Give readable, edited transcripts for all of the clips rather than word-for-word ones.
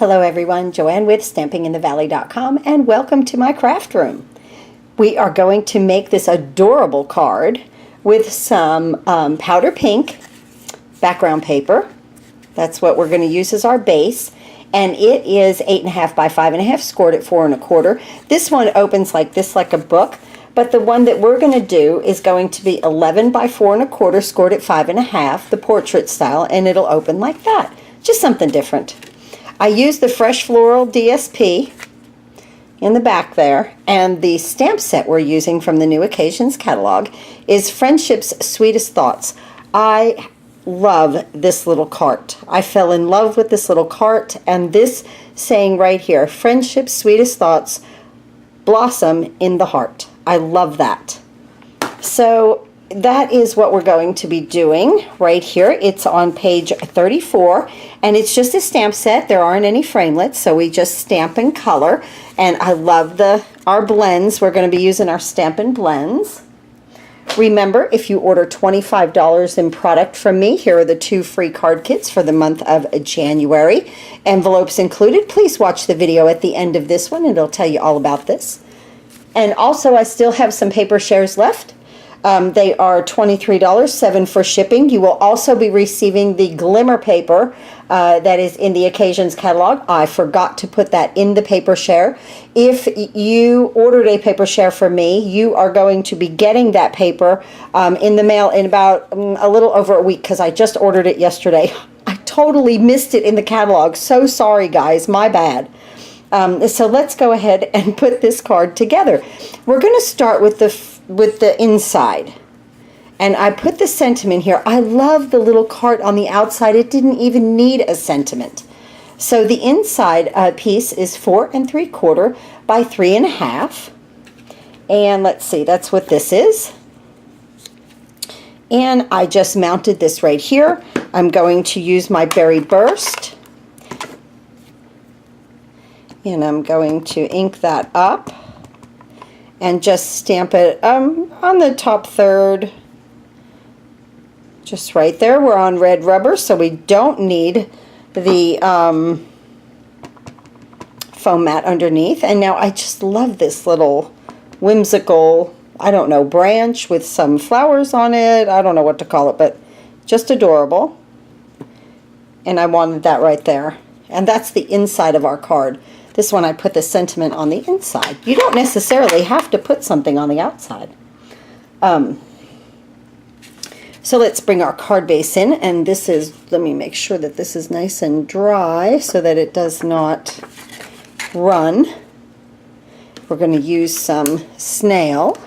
Hello everyone, Joanne with StampingInTheValley.com and welcome to my craft room. We are going to make this adorable card with some powder pink background paper. That's what we're going to use as our base. And it is 8.5 by 5.5, scored at 4 1/4. This one opens like this, like a book. But the one that we're going to do is going to be 11 by 4 1/4, scored at 5.5, the portrait style, and it'll open like that. Just something different. I used the Fresh Floral DSP in the back there, and the stamp set we're using from the New Occasions catalog is Friendship's Sweetest Thoughts. I love this little cart. I fell in love with this little cart, and this saying right here, Friendship's Sweetest Thoughts blossom in the heart. I love that. So that is what we're going to be doing right here. It's on page 34, and it's just a stamp set. There aren't any framelits, so we just stamp and color. And I love our blends. We're going to be using our Stampin' Blends. Remember, if you order $25 in product from me, here are the 2 free card kits for the month of January. Envelopes included. Please watch the video at the end of this one, and it'll tell you all about this. And also, I still have some paper shares left. They are $23, 7 for shipping. You will also be receiving the glimmer paper that is in the Occasions catalog. I forgot to put that in the paper share. If you ordered a paper share from me, you are going to be getting that paper in the mail in about a little over a week, because I just ordered it yesterday. I totally missed it in the catalog. So sorry, guys. My bad. So let's go ahead and put this card together. We're going to start with the inside, and I put the sentiment here. I love the little card on the outside. It didn't even need a sentiment. So the inside piece is 4 3/4 by 3.5, and let's see, that's what this is. And I just mounted this right here. I'm going to use my Berry Burst, and I'm going to ink that up and just stamp it on the top third, just right there. We're on red rubber, so we don't need the foam mat underneath. And now I just love this little whimsical, I don't know, branch with some flowers on it. I don't know what to call it, but just adorable. And I wanted that right there. And that's the inside of our card. This one I put the sentiment on the inside. You don't necessarily have to put something on the outside. So let's bring our card base in, and this is, let me make sure that this is nice and dry so that it does not run. We're going to use some snail.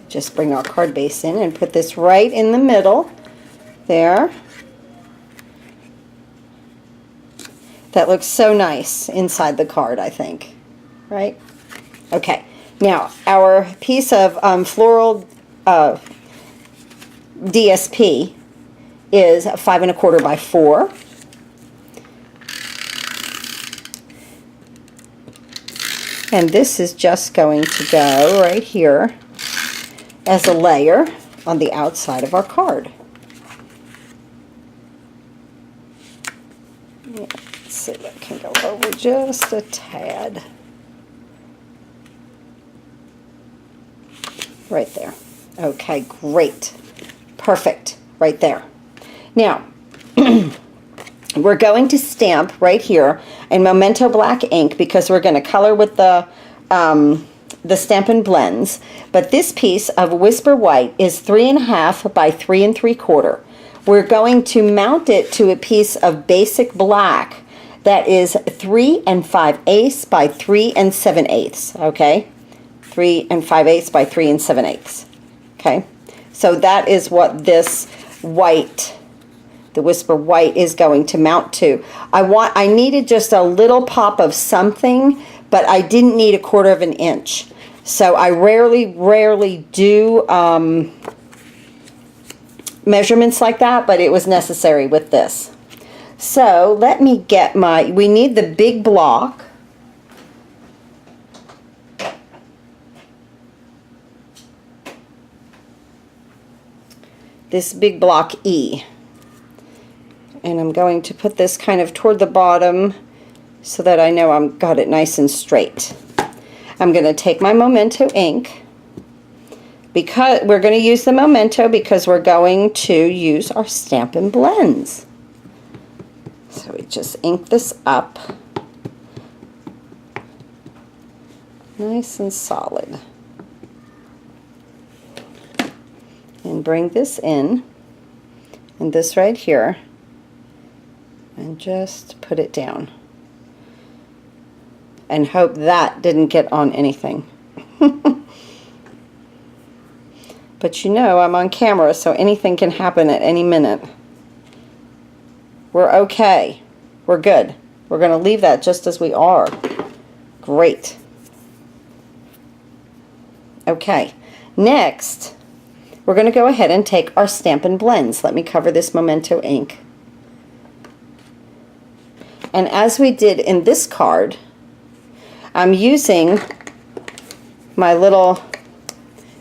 Just bring our card base in and put this right in the middle there. That looks so nice inside the card, I think, right? Okay, now our piece of floral DSP is 5 1/4 by 4. And this is just going to go right here as a layer on the outside of our card. Let's see if I can go over just a tad. Right there. Okay, great. Perfect. Right there. Now, we're going to stamp right here in Memento Black ink, because we're going to color with the Stampin' Blends, but this piece of Whisper White is 3.5 by 3 3/4. We're going to mount it to a piece of basic black that is 3 5/8 by 3 7/8. Okay, 3 5/8 by 3 7/8. Okay, so that is what this white, the Whisper White, is going to mount to. I needed just a little pop of something, but I didn't need 1/4 of an inch. So I rarely do measurements like that, but it was necessary with this. So let me get we need the big block. this big block E. And I'm going to put this kind of toward the bottom so that I know I've got it nice and straight. I'm going to take my Memento ink, because we're going to use the Memento because we're going to use our Stampin' Blends. So we just ink this up nice and solid. And bring this in, and this right here, and just put it down. And hope that didn't get on anything. But you know, I'm on camera, so anything can happen at any minute. We're okay. We're good. We're going to leave that just as we are. Great. Okay. Next, we're going to go ahead and take our Stampin' Blends. Let me cover this Memento ink. And as we did in this card, I'm using my little,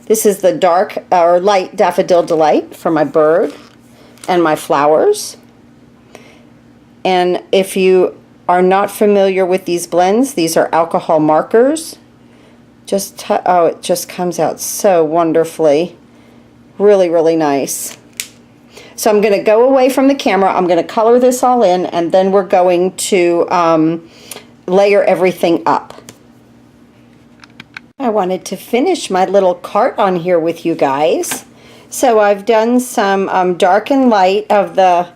this is the dark or light Daffodil Delight for my bird and my flowers. And if you are not familiar with these blends, these are alcohol markers. Oh, it just comes out so wonderfully. Really, really nice. So I'm going to go away from the camera. I'm going to color this all in, and then we're going to layer everything up. I wanted to finish my little cart on here with you guys. So I've done some dark and light of the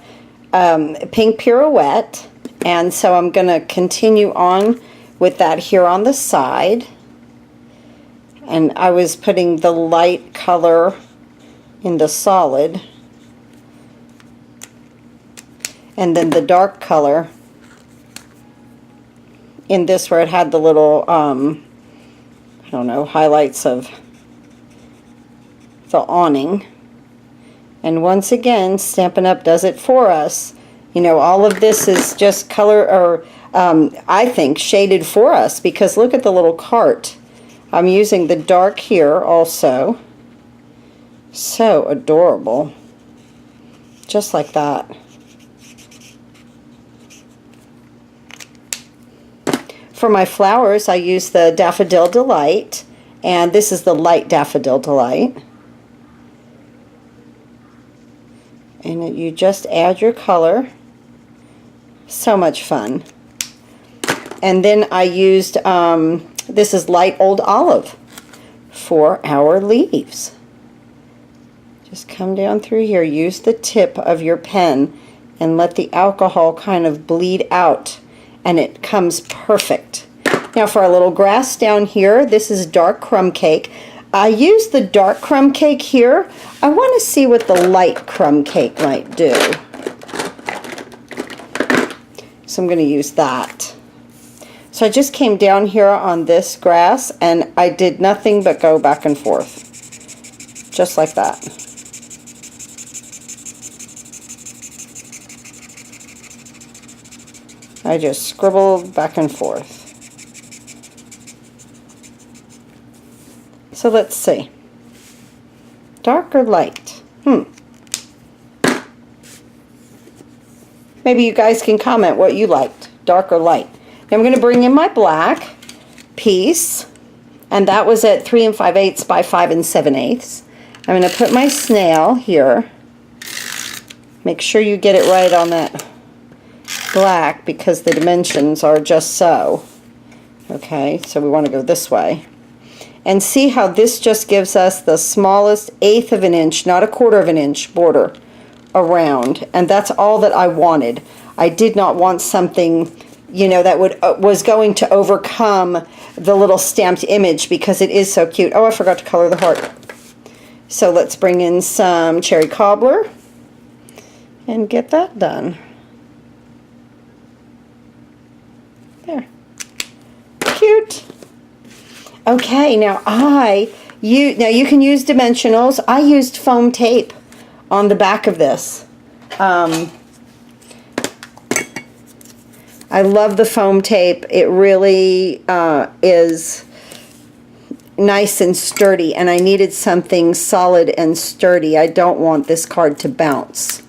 pink pirouette, and so I'm going to continue on with that here on the side. And I was putting the light color in the solid, and then the dark color in this where it had the little I don't know, highlights of the awning. And once again, Stampin' Up! Does it for us. You know, all of this is just color, or I think shaded for us, because look at the little cart. I'm using the dark here also. So adorable. Just like that. For my flowers, I use the Daffodil Delight, and this is the light Daffodil Delight. And you just add your color. So much fun. And then I used, this is light Old Olive for our leaves. Just come down through here, use the tip of your pen and let the alcohol kind of bleed out, and it comes perfect. Now for our little grass down here, this is dark crumb cake. I used the dark crumb cake here. I want to see what the light crumb cake might do. So I'm going to use that. So I just came down here on this grass, and I did nothing but go back and forth. Just like that. I just scribbled back and forth. So let's see. Dark or light? Maybe you guys can comment what you liked, dark or light. Now I'm going to bring in my black piece, and that was at 3 5/8 by 5 7/8. I'm going to put my snail here. Make sure you get it right on that black, because the dimensions are just so. Okay, so we want to go this way. And see how this just gives us the smallest 1/8 of an inch, not 1/4 of an inch border around. And that's all that I wanted. I did not want something, you know, that was going to overcome the little stamped image, because it is so cute. Oh, I forgot to color the heart. So let's bring in some cherry cobbler and get that done. There. Cute. Okay, now you can use dimensionals. I used foam tape on the back of this. I love the foam tape. It really is nice and sturdy, and I needed something solid and sturdy. I don't want this card to bounce.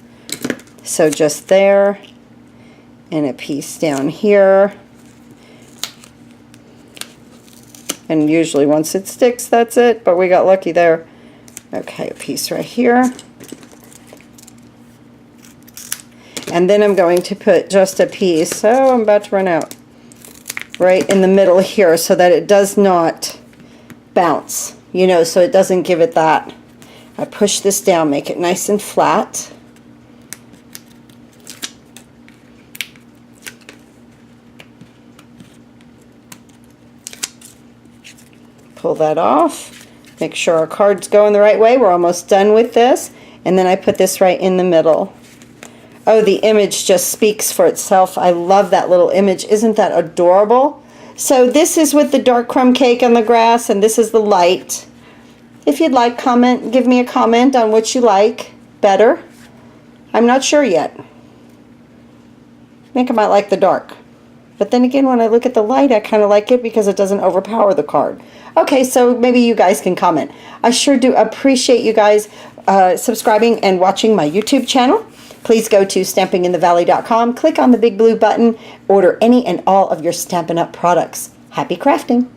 So just there, and a piece down here. And usually once it sticks, that's it, but we got lucky there. Okay, a piece right here. And then I'm going to put just a piece, oh, I'm about to run out, right in the middle here so that it does not bounce, you know, so it doesn't give it that. I push this down, make it nice and flat. Pull that off. Make sure our card's going the right way. We're almost done with this. And then I put this right in the middle. Oh, the image just speaks for itself. I love that little image. Isn't that adorable? So this is with the dark crumb cake on the grass, and this is the light. If you'd like, give me a comment on what you like better. I'm not sure yet. I think I might like the dark. But then again, when I look at the light, I kind of like it because it doesn't overpower the card. Okay, so maybe you guys can comment. I sure do appreciate you guys subscribing and watching my YouTube channel. Please go to stampinginthevalley.com, click on the big blue button, order any and all of your Stampin' Up! Products. Happy crafting!